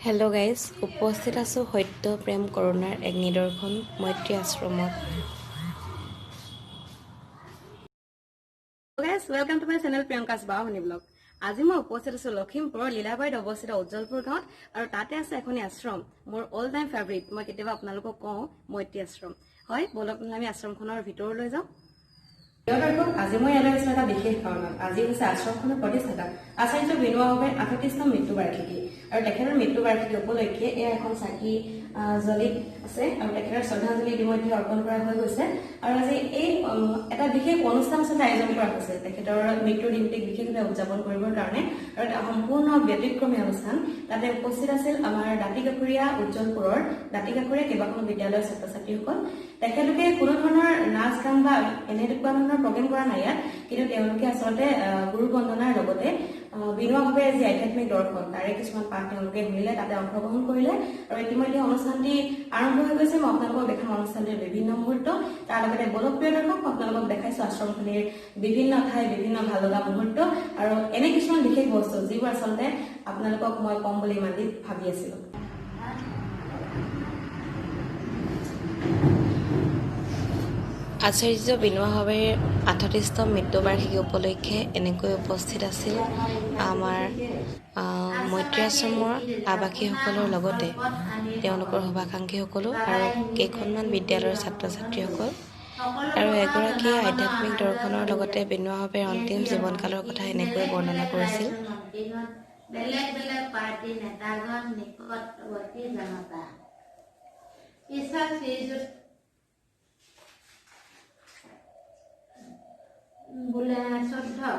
Hello' guys, উপস্থিত আছোঁ সত্য প্ৰেম কৰুণাৰ এক নিদৰ্শন মৈত্ৰী আশ্ৰমত। Guys, welcome to my channel প্ৰিয়ংকাছ বাহুনী ব্লগ। আজি মই উপস্থিত আছোঁ লখিমপুৰৰ লীলাবাৰীত অৱস্থিত উজ্জ্বলপুৰ গাঁৱত, আৰু তাতে আছে এখনি আশ্ৰম, মোৰ অল টাইম ফেভৰিট। মই কেতিয়াবা আপোনালোকক কওঁ মৈত্ৰী আশ্ৰম হয়। বলক আমি আশ্ৰমখনৰ ভিতৰলৈ যাওঁ। আজি মই ইয়ালৈ আহিছোঁ এটা বিশেষ কাৰণত। আজি হৈছে আশ্ৰমখনৰ প্ৰতিষ্ঠাতা আচাৰ্য বিনোৱা ভাৱেৰ 38তম মৃত্যুবাৰ্ষিকী, আৰু তেখেতৰ মৃত্যুবাৰ্ষিকী উপলক্ষে এয়া এখন চাকি জ্বলি আছে, আৰু তেখেতৰ শ্ৰদ্ধাঞ্জলি ইতিমধ্যে অৰ্পণ কৰা হৈ গৈছে। আৰু আজি এই এটা বিশেষ অনুষ্ঠান আচলতে আয়োজন কৰা হৈছে তেখেতৰ মৃত্যুৰ দিনটিক বিশেষভাৱে উদযাপন কৰিবৰ কাৰণে, আৰু এটা সম্পূৰ্ণ ব্যতিক্ৰমী অনুষ্ঠান। তাতে উপস্থিত আছিল আমাৰ দাঁতিকাষৰীয়া উজ্জ্বলপুৰৰ দাঁতিকাষৰীয়া কেইবাখনো বিদ্যালয়ৰ ছাত্ৰ ছাত্ৰীসকল। তেখেতলোকে কোনো ধৰণৰ নাচ গান বা এনেকুৱা ধৰণৰ প্ৰগ্ৰেম কৰা নাই ইয়াত, কিন্তু তেওঁলোকে আচলতে গুৰু বন্দনাৰ লগতে বিনোৱা ভাৱে যি আধ্যাত্মিক দৰ্শন তাৰে কিছুমান পাঠ তেওঁলোকে শুনিলে, তাতে অংশগ্ৰহণ কৰিলে, আৰু ইতিমধ্যে অনুষ্ঠানটি আৰম্ভ হৈ গৈছে। মই আপোনালোকক দেখাম অনুষ্ঠানটিৰ বিভিন্ন মুহূৰ্ত। তাৰ লগতে বলপ্ৰিয় দৰ্শক, আপোনালোকক দেখাইছো আশ্ৰমখনিৰ বিভিন্ন ঠাই, বিভিন্ন ভাল লগা মুহূৰ্ত, আৰু এনে কিছুমান বিশেষ বস্তু যিবোৰ আচলতে আপোনালোকক মই কম বুলি ইমান দিন ভাবি আছিলো। আচাৰ্য বিনোৱা ভাৱেৰ 38তম মৃত্যুবাৰ্ষিকী উপলক্ষে এনেকৈ উপস্থিত আছিল আমাৰ মৈত্ৰী আশ্ৰমৰ আৱাসীসকলৰ লগতে তেওঁলোকৰ শুভাকাংক্ষীসকলো, আৰু কেইখনমান বিদ্যালয়ৰ ছাত্ৰ ছাত্ৰীসকল, আৰু এগৰাকী আধ্যাত্মিক দৰ্শনৰ লগতে বিনোৱা ভাৱেৰ অন্তিম জীৱনকালৰ কথা এনেকৈ বৰ্ণনা কৰিছিল। বেলেগ বেলেগ পাৰ্টি নেতাগণ নিকটৱৰ্তী জনতা ঈশ্বৰ শ্ৰীযুত বোলে 14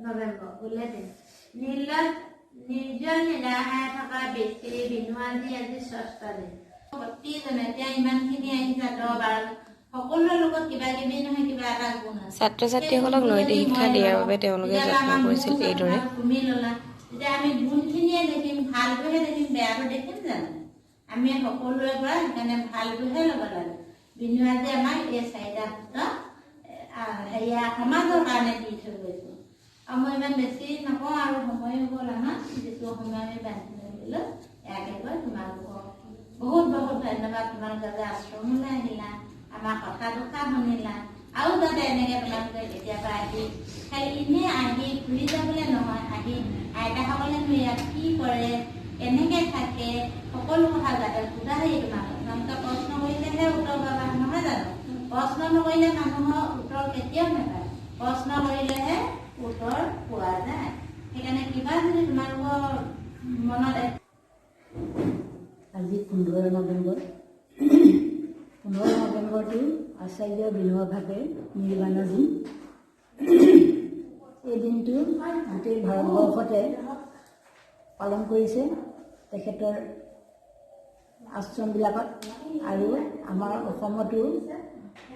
নৱেম্বৰ বোলে দিন নিৰ্জন নিৰাশাই থকা ব্যক্তি বিনোৱাজী আজি 6টা দিন। প্ৰতিজনে এতিয়া ইমানখিনি আহিছে 10-12 সকলোৰে লগত কিবা কিবি নহয় কিবা এটা গুণ আছে। ছাত্ৰ ছাত্ৰীসকলক নৈতিক শিক্ষা দিয়াৰ বাবে তেওঁলোকে যত্ন কৰিছিল এইদৰে। তুমি ল'লা, এতিয়া আমি গুণখিনিয়ে দেখিম, ভালটোহে দেখিম, বেয়াটো দেখিম জানো? আমি সকলোৰে পৰা সেইকাৰণে ভালটোহে ল'ব লাগে। বিনোৱাজী আমাক এই 4টা সূত্ৰ সমাজৰ কাৰণে দি থৈ গৈছো। আৰু মই ইমান বেছি নকওঁ, আৰু সময়ো গ'ল আমাৰ, যিটো সময় আমি বান্ধি ধৰিলোঁ। ইয়াকে কৈ তোমালোকক বহুত বহুত ধন্যবাদ। তোমালোকে যে আশ্ৰমলৈ আহিলা, আমাৰ কথা দুষাৰ শুনিলা, আৰু যাতে এনেকৈ তোমালোকে কেতিয়াবা আহি খালি এনেই আহি ঘূৰি যাবলৈ নহয়, আহি আইতাসকলেনো ইয়াত কি কৰে, কেনেকৈ থাকে, সকলো কথা যাতে সোধাহি। তোমালোকে প্ৰশ্ন কৰিলেহে উত্তৰ পাবা, নহয় জানো? প্ৰশ্ন নকৰিলে মানুহৰ উত্তৰ কেতিয়াও নাপায়, প্ৰশ্ন কৰিলেহে উত্তৰ পোৱা যায়। সেইকাৰণে কিবা যদি তোমালোকৰ মনত আজি 15 নৱেম্বৰটো আচাৰ্য বিনোৱা ভাৱে নিৰ্বাণৰ দিন। এই দিনটো গোটেই ভাৰতবৰ্ষতে পালন কৰিছে তেখেতৰ আশ্ৰমবিলাকত, আৰু আমাৰ অসমতো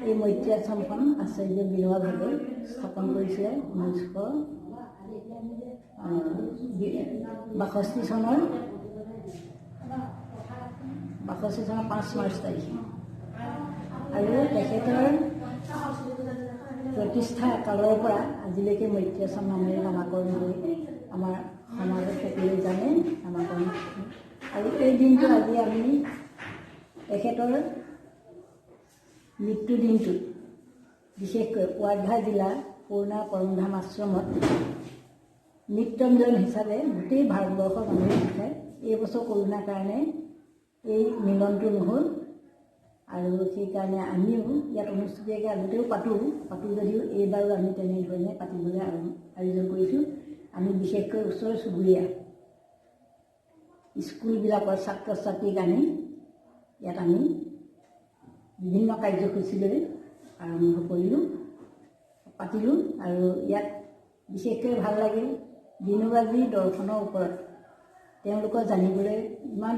এই মৈত্ৰী আশ্ৰমখন আচাৰ্য বিনোৱা ভাৱে স্থাপন কৰিছিলে 1962 চনৰ 5 মাৰ্চ তাৰিখে। আৰু তেখেতৰ প্ৰতিষ্ঠা কালৰ পৰা আজিলৈকে মৈত্ৰী আশ্ৰম নামেৰে নামাকৰণ কৰি আমাৰ সমাজত সকলোৱে জানে নামাকৰণ। আৰু এই দিনটো আজি আমি তেখেতৰ মৃত্যু দিনটোত বিশেষকৈ ৱাৰ্ধা জিলাৰ পূৰ্ণা পৰমধাম আশ্ৰমত মৃত্যুঞ্জন হিচাপে গোটেই ভাৰতবৰ্ষৰ মানুহে শিকায়। এই বছৰ কৰোণাৰ কাৰণে এই মিলনটো নহ'ল, আৰু সেইকাৰণে আমিও ইয়াত অনুষ্ঠিতকৈ আগতেও পাতোঁ যদিও এইবাৰো আমি তেনেধৰণে পাতিবলৈ আয়োজন কৰিছোঁ। আমি বিশেষকৈ ওচৰ চুবুৰীয়া স্কুলবিলাকৰ ছাত্ৰ ছাত্ৰীক আনি ইয়াত আমি বিভিন্ন কাৰ্যসূচী লৈ আৰম্ভ কৰিলোঁ, পাতিলোঁ। আৰু ইয়াত বিশেষকৈ ভাল লাগিল বিনোৱাজী দৰ্শনৰ ওপৰত তেওঁলোকৰ জানিবলৈ ইমান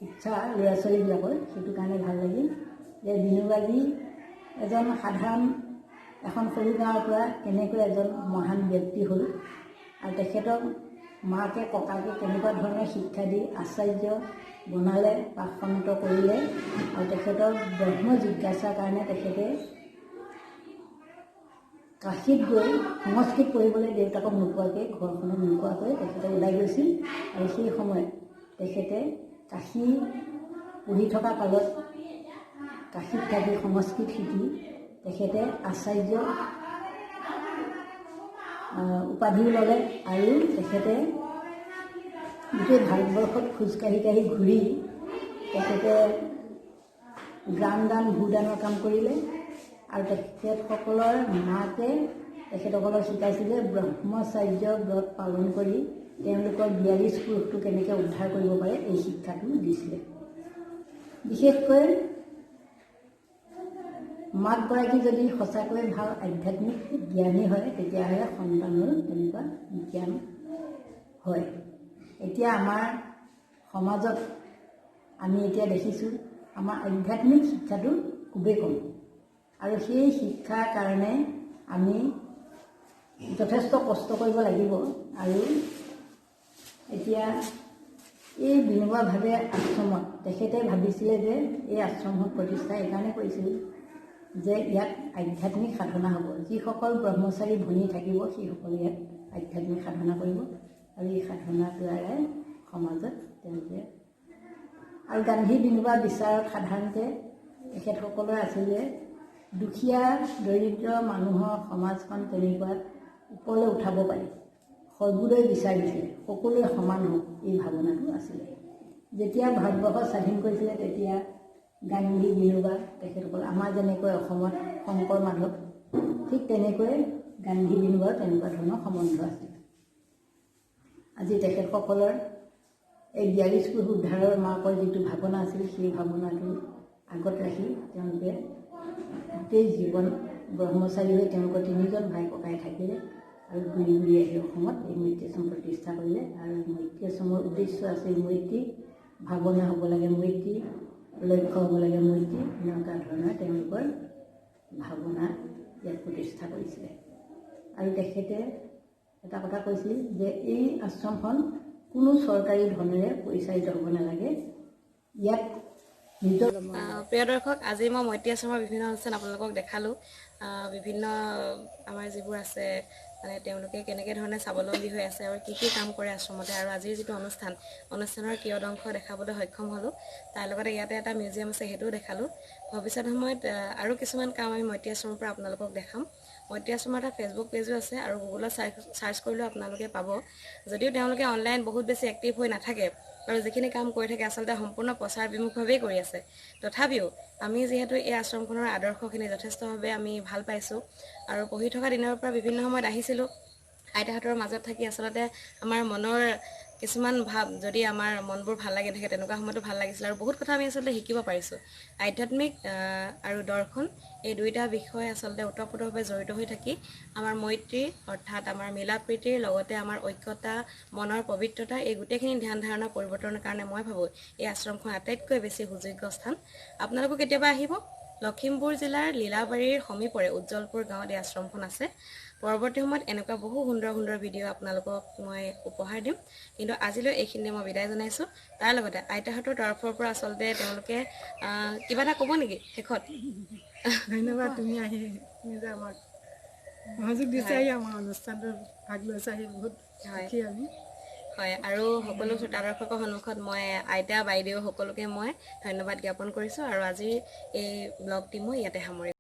ইচ্ছা ল'ৰা ছোৱালীবিলাকৰ, সেইটো কাৰণে ভাল লাগিল যে বিনোৱাজী এজন সাধাৰণ এখন সৰু গাঁৱৰ পৰা কেনেকৈ এজন মহান ব্যক্তি হ'ল, আৰু তেখেতক মাকে ককাকে কেনেকুৱা ধৰণৰ শিক্ষা দি আচাৰ্য বনালে বা সন্ত কৰিলে, আৰু তেখেতৰ ব্ৰহ্ম জিজ্ঞাসাৰ কাৰণে তেখেতে কাশীত গৈ সংস্কৃত পঢ়িবলৈ দেউতাকক নোকোৱাকৈ, ঘৰখনত নোকোৱাকৈ তেখেতে ওলাই গৈছিল। আৰু সেই সময়ত তেখেতে কাশী পঢ়ি থকা কালত কাশীত থাকি সংস্কৃত শিকি তেখেতে আচাৰ্য উপাধিও ল'লে আৰু তেখেতে গোটেই ভাৰতবৰ্ষত খোজকাঢ়ি কাঢ়ি ঘূৰি তেখেতে গ্ৰাম দান ভূদানৰ কাম কৰিলে আৰু তেখেতসকলৰ মাকে তেখেতসকলক শিকাইছিলে ব্ৰহ্মচাৰ্য ব্ৰত পালন কৰি তেওঁলোকৰ 42 পুৰুষটো কেনেকৈ উদ্ধাৰ কৰিব পাৰে এই শিক্ষাটো দিছিলে। বিশেষকৈ মাকগৰাকী যদি সঁচাকৈ ভাল আধ্যাত্মিক জ্ঞানী হয় তেতিয়াহ'লে সন্তানৰ তেনেকুৱা জ্ঞান হয়। এতিয়া আমাৰ সমাজত আমি এতিয়া দেখিছোঁ আমাৰ আধ্যাত্মিক শিক্ষাটো খুবেই কম আৰু সেই শিক্ষাৰ কাৰণে আমি যথেষ্ট কষ্ট কৰিব লাগিব। আৰু এতিয়া এই বিনোবা-ভাৱে আশ্ৰমত তেখেতে ভাবিছিলে যে এই আশ্ৰমখন প্ৰতিষ্ঠা এইকাৰণে কৰিছিল যে ইয়াত আধ্যাত্মিক সাধনা হ'ব। যিসকল ব্ৰহ্মচাৰী ভনী থাকিব সেইসকলে ইয়াত আধ্যাত্মিক সাধনা কৰিব আৰু এই সাধনাৰ দ্বাৰাই সমাজত তেওঁলোকে আৰু গান্ধী বিনোবা বিচাৰত সাধাৰণতে তেখেতসকলৰ আছিল যে দুখীয়া দৰিদ্ৰ মানুহৰ সমাজখন তেনেকুৱা ওপৰলৈ উঠাব পাৰি, সৰ্বোদয় বিচাৰিছিলে, সকলোৱে সমান হওক এই ভাৱনাটো আছিলে। যেতিয়া ভাৰতবৰ্ষ স্বাধীন কৰিছিলে তেতিয়া গান্ধী বিনোবা তেখেতসকল আমাৰ যেনেকৈ অসমত শংকৰ মাধৱ ঠিক তেনেকৈ গান্ধী বিনোবাৰ তেনেকুৱা ধৰণৰ সম্বন্ধ আছিল। আজি তেখেতসকলৰ এই 42 পুৰুষ উদ্ধাৰৰ মাকৰ যিটো ভাৱনা আছিল সেই ভাৱনাটো আগত ৰাখি তেওঁলোকে গোটেই জীৱন ব্ৰহ্মচাৰী হৈ তেওঁলোকৰ 3জন ভাই ককাই থাকিলে আৰু ঘূৰি ঘূৰি আহি অসমত এই মৈত্ৰী আশ্ৰম প্ৰতিষ্ঠা কৰিলে। আৰু মৈত্ৰী আশ্ৰমৰ উদ্দেশ্য আছিল মৈত্ৰী ভাৱনা হ'ব লাগে, মৈত্ৰী লক্ষ্য হ'ব লাগে, মৈত্ৰী এনেকুৱা ধৰণৰ তেওঁলোকৰ ভাৱনা ইয়াত প্ৰতিষ্ঠা কৰিছিলে। আৰু তেখেতে এটা কথা কৈছিল যে এই আশ্ৰমখন কোনো চৰকাৰী ধনেৰে পৰিচালিত হ'ব নালাগে, ইয়াত নিজৰ প্ৰিয় দৰ্শক, আজি মই মৈত্ৰী আশ্ৰমৰ বিভিন্ন অনুষ্ঠান আপোনালোকক দেখালোঁ। বিভিন্ন আমাৰ যিবোৰ আছে মানে তেওঁলোকে কেনেকৈ ধৰণে স্বাৱলম্বী হৈ আছে আৰু কি কাম কৰে আশ্ৰমতে, আৰু আজিৰ যিটো অনুষ্ঠানৰ কিয়দংশ দেখাবলৈ সক্ষম হ'লোঁ। তাৰ লগতে ইয়াতে এটা মিউজিয়াম আছে সেইটোও দেখালোঁ। ভৱিষ্যত সময়ত আৰু কিছুমান কাম আমি মৈত্ৰী আশ্ৰমৰ পৰা আপোনালোকক দেখাম। মৈত্ৰী আশ্ৰমৰ এটা ফেচবুক পেজো আছে আৰু গুগলত চাৰ্চ কৰিলেও আপোনালোকে পাব। যদিও তেওঁলোকে অনলাইন বহুত বেছি এক্টিভ হৈ নাথাকে আৰু যিখিনি কাম কৰি থাকে আচলতে সম্পূৰ্ণ প্ৰচাৰ বিমুখভাৱেই কৰি আছে, তথাপিও আমি যিহেতু এই আশ্ৰমখনৰ আদৰ্শখিনি যথেষ্টভাৱে আমি ভাল পাইছোঁ আৰু পঢ়ি থকা দিনৰ পৰা বিভিন্ন সময়ত আহিছিলোঁ আইতাহঁতৰ মাজত থাকি আচলতে আমাৰ মনৰ কিছুমান ভাৱ যদি আমাৰ মনবোৰ ভাল লাগি থাকে তেনেকুৱা সময়তো ভাল লাগিছিল আৰু বহুত কথা আমি আচলতে শিকিব পাৰিছোঁ। আধ্যাত্মিক আৰু দৰ্শন এই দুইটা বিষয় আচলতে ওতঃপ্ৰোতভাৱে জড়িত হৈ থাকি আমাৰ মৈত্ৰী অৰ্থাৎ আমাৰ মিলা প্ৰীতিৰ লগতে আমাৰ ঐক্যতা, মনৰ পবিত্ৰতা এই গোটেইখিনি ধ্যান ধাৰণা পৰিৱৰ্তনৰ কাৰণে মই ভাবোঁ এই আশ্ৰমখন আটাইতকৈ বেছি সুযোগ্য স্থান। আপোনালোকো কেতিয়াবা আহিব। লখিমপুৰ জিলাৰ লীলাবাৰীৰ সমীপৰে উজ্জ্বলপুৰ গাঁৱত এই আশ্ৰমখন আছে। পৰৱৰ্তী সময়ত এনেকুৱা বহু সুন্দৰ সুন্দৰ ভিডিঅ' আপোনালোকক মই উপহাৰ দিম, কিন্তু আজিলৈ এইখিনিতে মই বিদায় জনাইছোঁ। তাৰ লগতে আইতাহঁতৰ তৰফৰ পৰা আচলতে তেওঁলোকে কিবা এটা ক'ব নেকি শেষত? ধন্যবাদ, তুমি আহি নিজে আমাক সহযোগ দিছা, আমাৰ অনুষ্ঠানটোত ভাগ লৈছা, আহি বহুত সুখী আমি। হয়, আৰু সকলো শ্ৰোতা দৰ্শকৰ সন্মুখত মই আইতা বাইদেউ সকলোকে মই ধন্যবাদ জ্ঞাপন কৰিছোঁ আৰু আজিৰ এই ব্লগটি মই ইয়াতে সামৰিছোঁ।